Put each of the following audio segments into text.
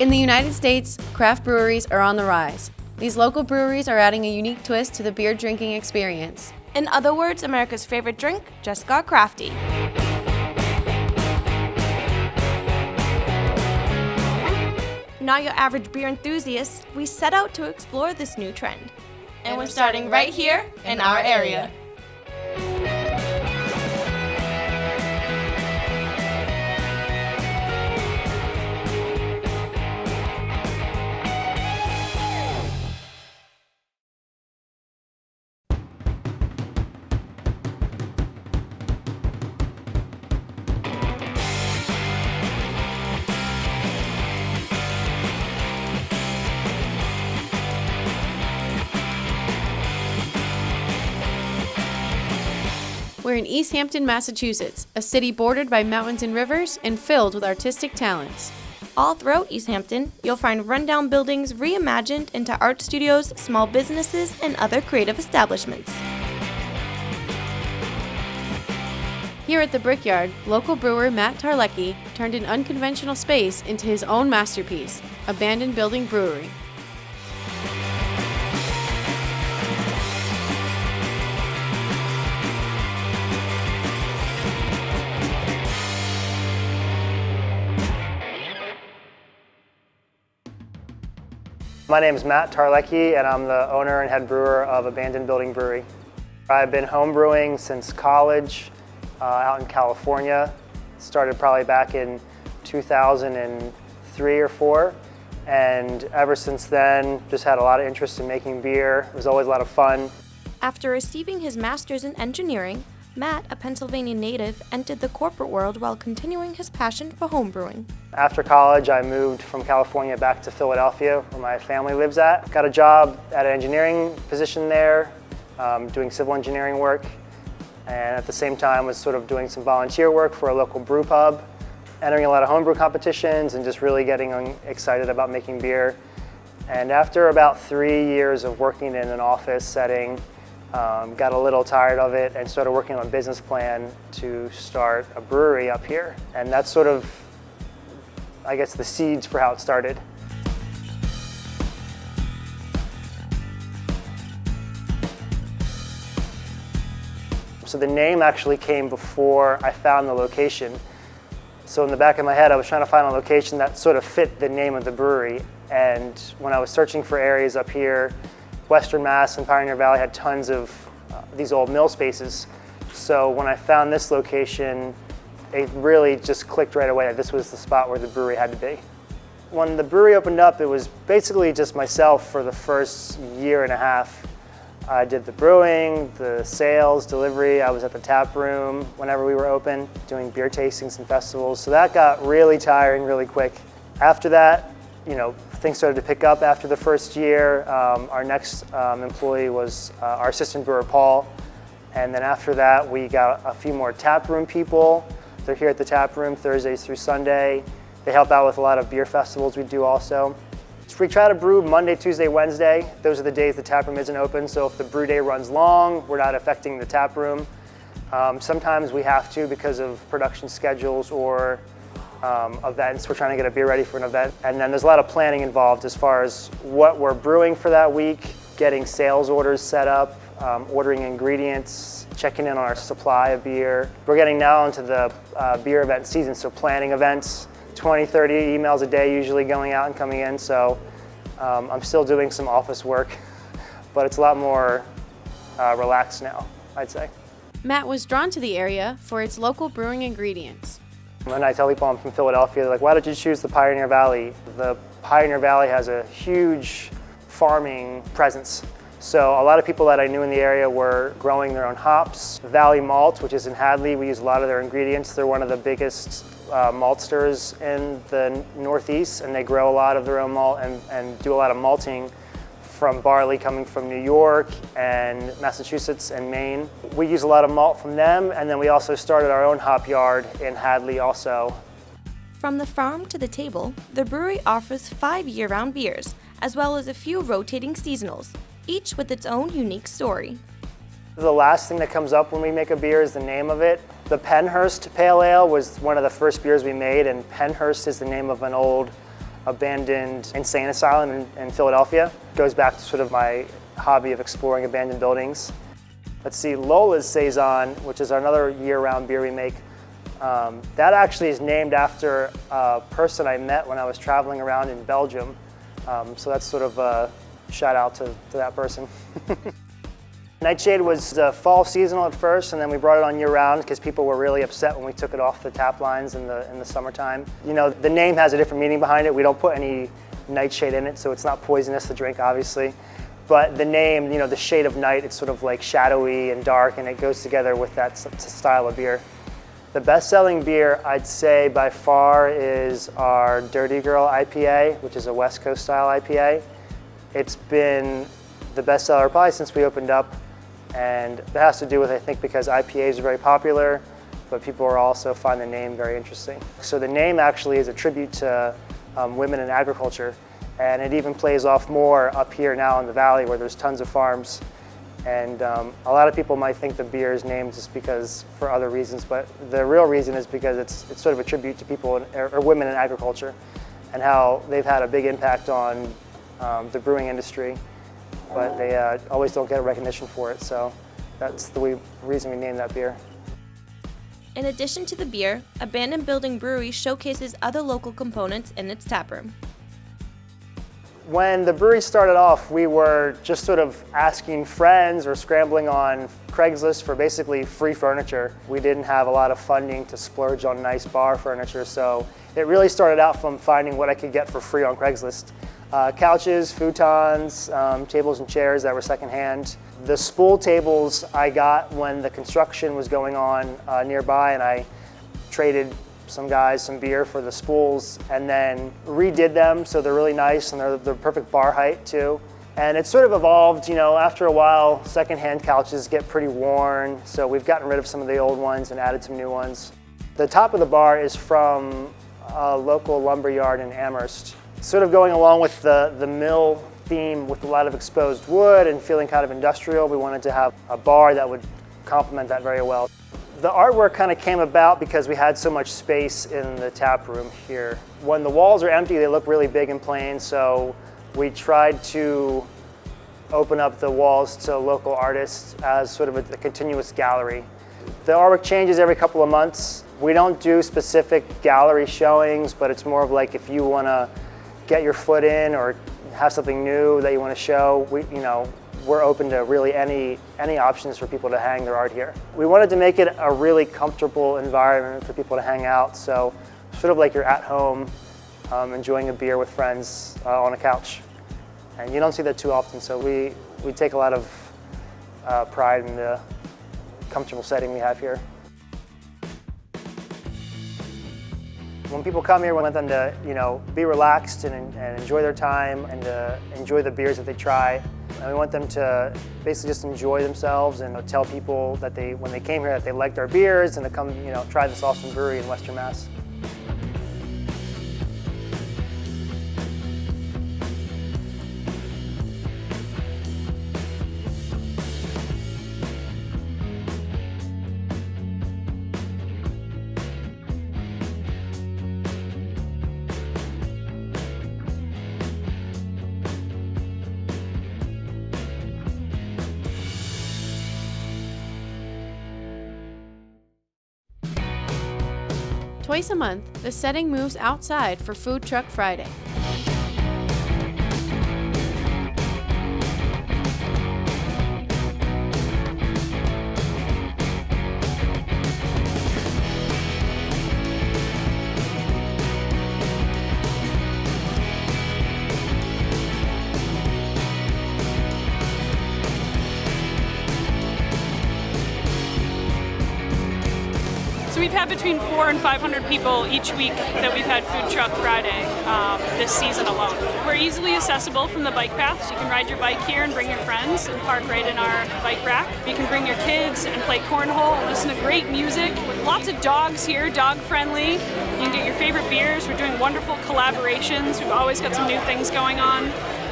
In the United States, craft breweries are on the rise. These local breweries are adding a unique twist to the beer drinking experience. In other words, America's favorite drink just got crafty. Not your average beer enthusiasts, we set out to explore this new trend. And we're starting right here in our area. We're in Easthampton, Massachusetts, a city bordered by mountains and rivers and filled with artistic talents. All throughout Easthampton, you'll find rundown buildings reimagined into art studios, small businesses, and other creative establishments. Here at the Brickyard, local brewer Matt Tarlecki turned an unconventional space into his own masterpiece, Abandoned Building Brewery. My name is Matt Tarlecki, and I'm the owner and head brewer of Abandoned Building Brewery. I've been home brewing since college out in California. Started probably back in 2003 or 4, and ever since then just had a lot of interest in making beer. It was always a lot of fun. After receiving his master's in engineering, Matt, a Pennsylvania native, entered the corporate world while continuing his passion for homebrewing. After college, I moved from California back to Philadelphia, where my family lives at. Got a job at an engineering position there, doing civil engineering work, and at the same time was sort of doing some volunteer work for a local brew pub, entering a lot of homebrew competitions and just really getting excited about making beer. And after about 3 years of working in an office setting, got a little tired of it and started working on a business plan to start a brewery up here. And that's sort of, I guess, the seeds for how it started. So the name actually came before I found the location. So in the back of my head, I was trying to find a location that sort of fit the name of the brewery. And when I was searching for areas up here, Western Mass and Pioneer Valley had tons of these old mill spaces. So when I found this location, it really just clicked right away that this was the spot where the brewery had to be. When the brewery opened up, it was basically just myself for the first year and a half. I did the brewing, the sales, delivery. I was at the tap room whenever we were open, doing beer tastings and festivals. So that got really tiring really quick. After that, things started to pick up after the first year. Our next employee was our assistant brewer, Paul. And then after that, we got a few more tap room people. They're here at the tap room Thursdays through Sunday. They help out with a lot of beer festivals we do also. We try to brew Monday, Tuesday, Wednesday. Those are the days the tap room isn't open. So if the brew day runs long, we're not affecting the tap room. Sometimes we have to because of production schedules or events. We're trying to get a beer ready for an event. And then there's a lot of planning involved as far as what we're brewing for that week, getting sales orders set up, ordering ingredients, checking in on our supply of beer. We're getting now into the beer event season, so planning events, 20, 30 emails a day usually going out and coming in. So I'm still doing some office work, but it's a lot more relaxed now, I'd say. Matt was drawn to the area for its local brewing ingredients. When I tell people I'm from Philadelphia, they're like, why did you choose the Pioneer Valley? The Pioneer Valley has a huge farming presence. So a lot of people that I knew in the area were growing their own hops. Valley Malt, which is in Hadley, we use a lot of their ingredients. They're one of the biggest maltsters in the Northeast, and they grow a lot of their own malt and do a lot of malting from barley coming from New York and Massachusetts and Maine. We use a lot of malt from them, and then we also started our own hop yard in Hadley also. From the farm to the table, the brewery offers 5 year-round beers, as well as a few rotating seasonals, each with its own unique story. The last thing that comes up when we make a beer is the name of it. The Penhurst Pale Ale was one of the first beers we made, and Penhurst is the name of an old abandoned insane asylum in Philadelphia. It goes back to sort of my hobby of exploring abandoned buildings. Let's see, Lola's Saison, which is another year-round beer we make. That actually is named after a person I met when I was traveling around in Belgium. So that's sort of a shout out to that person. Nightshade was fall seasonal at first, and then we brought it on year-round because people were really upset when we took it off the tap lines in the summertime. You know, the name has a different meaning behind it. We don't put any nightshade in it, so it's not poisonous to drink, obviously. But the name, you know, the shade of night, it's sort of like shadowy and dark, and it goes together with that style of beer. The best-selling beer, I'd say by far, is our Dirty Girl IPA, which is a West Coast style IPA. It's been the bestseller probably since we opened up. And that has to do with, I think, because IPAs are very popular, but people are also find the name very interesting. So the name actually is a tribute to women in agriculture, and it even plays off more up here now in the valley where there's tons of farms. And a lot of people might think the beer is named just because for other reasons, but the real reason is because it's sort of a tribute to people or women in agriculture and how they've had a big impact on the brewing industry. But they always don't get recognition for it, so that's the reason we named that beer. In addition to the beer, Abandoned Building Brewery showcases other local components in its taproom. When the brewery started off, we were just sort of asking friends or scrambling on Craigslist for basically free furniture. We didn't have a lot of funding to splurge on nice bar furniture, so it really started out from finding what I could get for free on Craigslist. Couches, futons, tables and chairs that were secondhand. The spool tables I got when the construction was going on nearby, and I traded some guys some beer for the spools and then redid them so they're really nice and they're perfect bar height too. And it sort of evolved, you know, after a while secondhand couches get pretty worn, so we've gotten rid of some of the old ones and added some new ones. The top of the bar is from a local lumber yard in Amherst. Sort of going along with the mill theme with a lot of exposed wood and feeling kind of industrial, we wanted to have a bar that would complement that very well. The artwork kind of came about because we had so much space in the tap room here. When the walls are empty, they look really big and plain, so we tried to open up the walls to local artists as sort of a continuous gallery. The artwork changes every couple of months. We don't do specific gallery showings, but it's more of like if you want to get your foot in or have something new that you want to show, we're open to really any options for people to hang their art here. We wanted to make it a really comfortable environment for people to hang out, so sort of like you're at home enjoying a beer with friends on a couch. And you don't see that too often, so we take a lot of pride in the comfortable setting we have here. When people come here, we want them to, be relaxed and enjoy their time and enjoy the beers that they try. And we want them to basically just enjoy themselves and tell people that when they came here, that they liked our beers and to come, try this awesome brewery in Western Mass. Twice a month, the setting moves outside for Food Truck Friday. We've had between 400 and 500 people each week that we've had Food Truck Friday this season alone. We're easily accessible from the bike paths. You can ride your bike here and bring your friends and park right in our bike rack. You can bring your kids and play cornhole and listen to great music. With lots of dogs here, dog friendly. You can get your favorite beers. We're doing wonderful collaborations. We've always got some new things going on,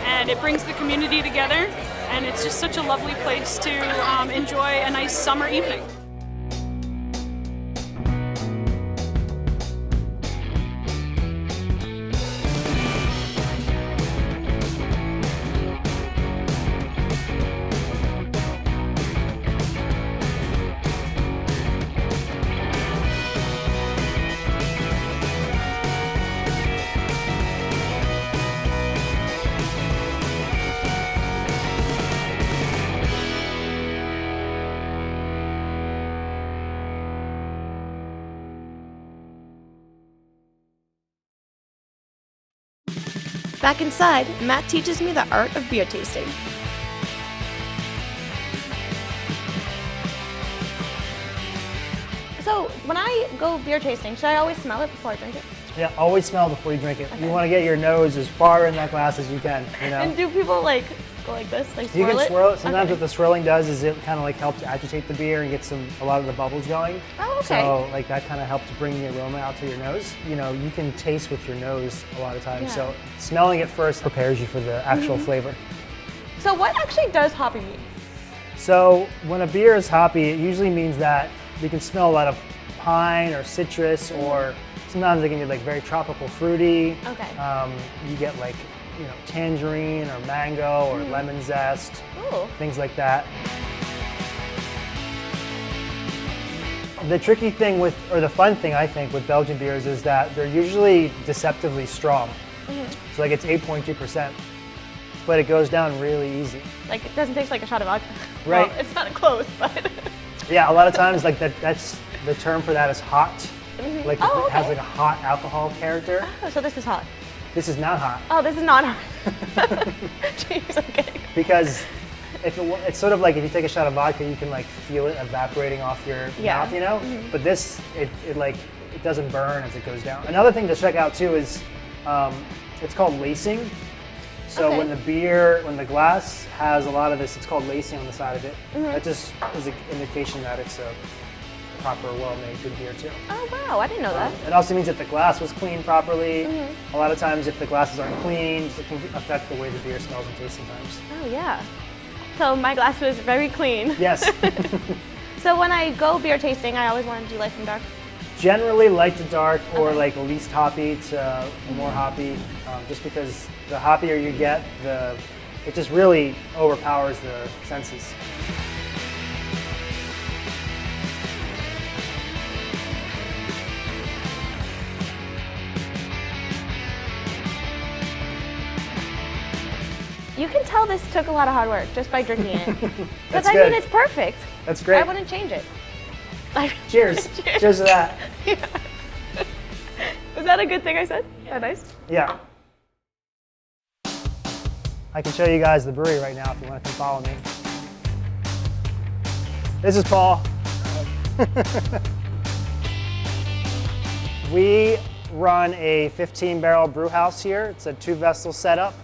and it brings the community together, and it's just such a lovely place to enjoy a nice summer evening. Back inside, Matt teaches me the art of beer tasting. So, when I go beer tasting, should I always smell it before I drink it? Yeah, always smell before you drink it. Okay. You want to get your nose as far in that glass as you can, you know? And do people like go like this, like You swirl can it? swirl it. Sometimes Okay. what the swirling does is it kind of like helps agitate the beer and get a lot of the bubbles going. Oh, okay. So like that kind of helps bring the aroma out to your nose. You know, you can taste with your nose a lot of times. Yeah. So smelling it first prepares you for the actual flavor. So what actually does hoppy mean? So when a beer is hoppy, it usually means that you can smell a lot of pine or citrus, or sometimes it can be like very tropical fruity. Okay. You get like, you know, tangerine or mango or lemon zest, Ooh. things like that. The tricky thing or the fun thing I think with Belgian beers is that they're usually deceptively strong. So like it's 8.2%, but it goes down really easy. Like it doesn't taste like a shot of vodka. Right. Well, it's not close, but. Yeah, a lot of times like that's the term for that is hot. Like Oh, it has okay. like a hot alcohol character. Oh, so this is hot. This is not hot Oh, this is not hot. Jeez, okay. because it's sort of like if you take a shot of vodka, you can like feel it evaporating off your Yeah. mouth, you know? But this, it doesn't burn as it goes down. Another thing to check out too is it's called lacing. So Okay. when the glass has a lot of this, it's called lacing on the side of it. That just is an indication that it's a proper, well-made, good beer too. Oh, wow, I didn't know that. It also means that the glass was cleaned properly. A lot of times if the glasses aren't cleaned, it can affect the way the beer smells and tastes sometimes. Oh, yeah. So my glass was very clean. Yes. So when I go beer tasting, I always want to do light and dark. Generally light to dark or like least hoppy to more hoppy, just because the hoppier you get, it just really overpowers the senses. You can tell this took a lot of hard work just by drinking it. Because That's I good. mean, it's perfect. That's great. I wouldn't change it. Cheers. Cheers to that. Was that a good thing I said? Yeah, nice. Yeah. I can show you guys the brewery right now if you want to come follow me. This is Paul. We run a 15-barrel brew house here. It's a 2-vessel setup,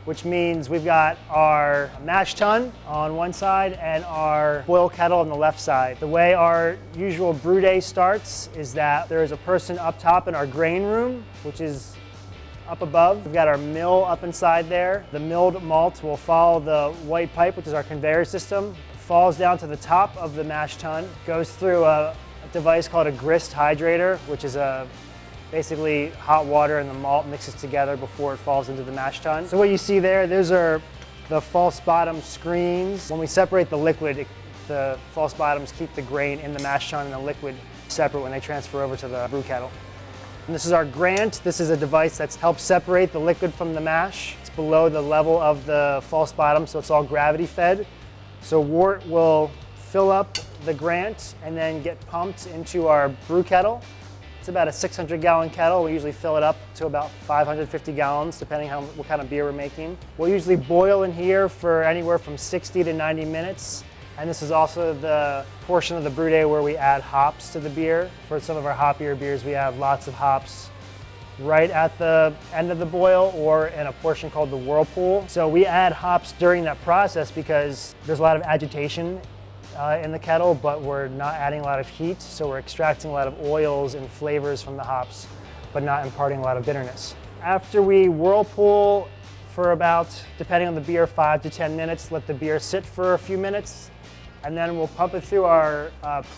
which means we've got our mash tun on one side and our boil kettle on the left side. The way our usual brew day starts is that there is a person up top in our grain room, which is up above. We've got our mill up inside there. The milled malt will follow the white pipe, which is our conveyor system, falls down to the top of the mash tun, goes through a device called a grist hydrator, which is basically hot water and the malt mixes together before it falls into the mash tun. So what you see there, those are the false bottom screens. When we separate the liquid, the false bottoms keep the grain in the mash tun and the liquid separate when they transfer over to the brew kettle. And this is our grant. This is a device that helps separate the liquid from the mash. It's below the level of the false bottom, so it's all gravity fed. So wort will fill up the grant and then get pumped into our brew kettle. It's about a 600-gallon kettle. We usually fill it up to about 550 gallons, depending on what kind of beer we're making. We'll usually boil in here for anywhere from 60 to 90 minutes. And this is also the portion of the brew day where we add hops to the beer. For some of our hoppier beers, we have lots of hops right at the end of the boil or in a portion called the whirlpool. So we add hops during that process because there's a lot of agitation in the kettle, but we're not adding a lot of heat, so we're extracting a lot of oils and flavors from the hops, but not imparting a lot of bitterness. After we whirlpool for about, depending on the beer, 5 to 10 minutes, let the beer sit for a few minutes, and then we'll pump it through our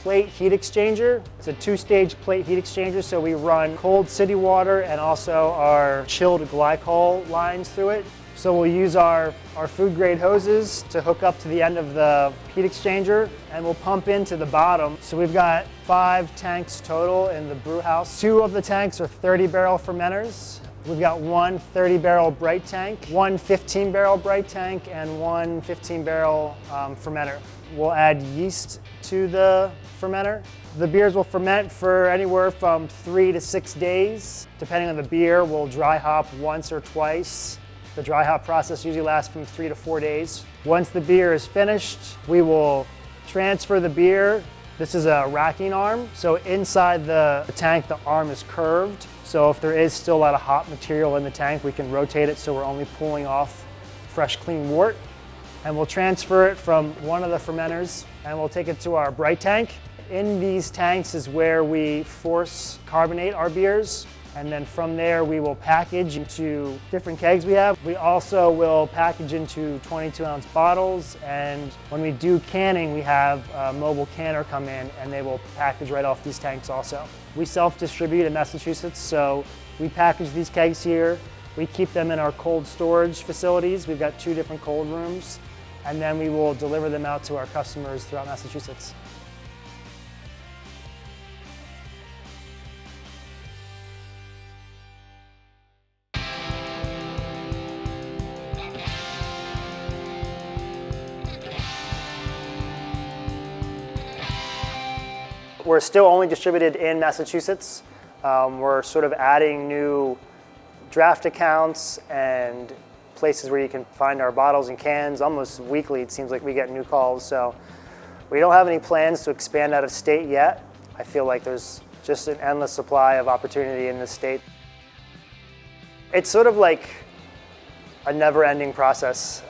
plate heat exchanger. It's a 2-stage plate heat exchanger, so we run cold city water and also our chilled glycol lines through it. So we'll use our food grade hoses to hook up to the end of the heat exchanger, and we'll pump into the bottom. So we've got 5 tanks total in the brew house. 2 of the tanks are 30-barrel fermenters. We've got 1 30-barrel bright tank, 1 15-barrel bright tank, and 1 15-barrel fermenter. We'll add yeast to the fermenter. The beers will ferment for anywhere from 3 to 6 days. Depending on the beer, we'll dry hop once or twice. The dry hop process usually lasts from 3 to 4 days. Once the beer is finished, we will transfer the beer. This is a racking arm, so inside the tank, the arm is curved. So if there is still a lot of hot material in the tank, we can rotate it so we're only pulling off fresh, clean wort. And we'll transfer it from one of the fermenters and we'll take it to our bright tank. In these tanks is where we force carbonate our beers. And then from there, we will package into different kegs we have. We also will package into 22-ounce bottles. And when we do canning, we have a mobile canner come in and they will package right off these tanks also. We self-distribute in Massachusetts, so we package these kegs here. We keep them in our cold storage facilities. We've got 2 different cold rooms. And then we will deliver them out to our customers throughout Massachusetts. We're still only distributed in Massachusetts. We're sort of adding new draft accounts and places where you can find our bottles and cans. Almost weekly, it seems like we get new calls. So we don't have any plans to expand out of state yet. I feel like there's just an endless supply of opportunity in this state. It's sort of like a never-ending process.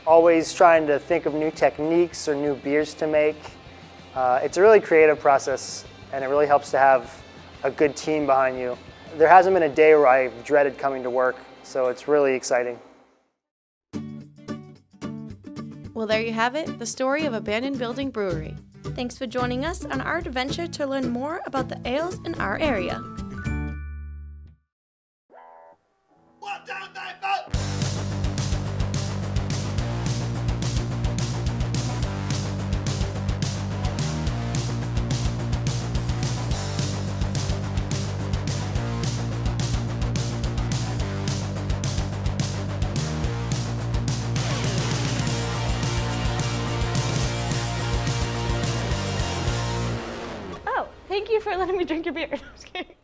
Always trying to think of new techniques or new beers to make. It's a really creative process, and it really helps to have a good team behind you. There hasn't been a day where I've dreaded coming to work, so it's really exciting. Well, there you have it, the story of Abandoned Building Brewery. Thanks for joining us on our adventure to learn more about the ales in our area. Thank you for letting me drink your beer. I'm just kidding.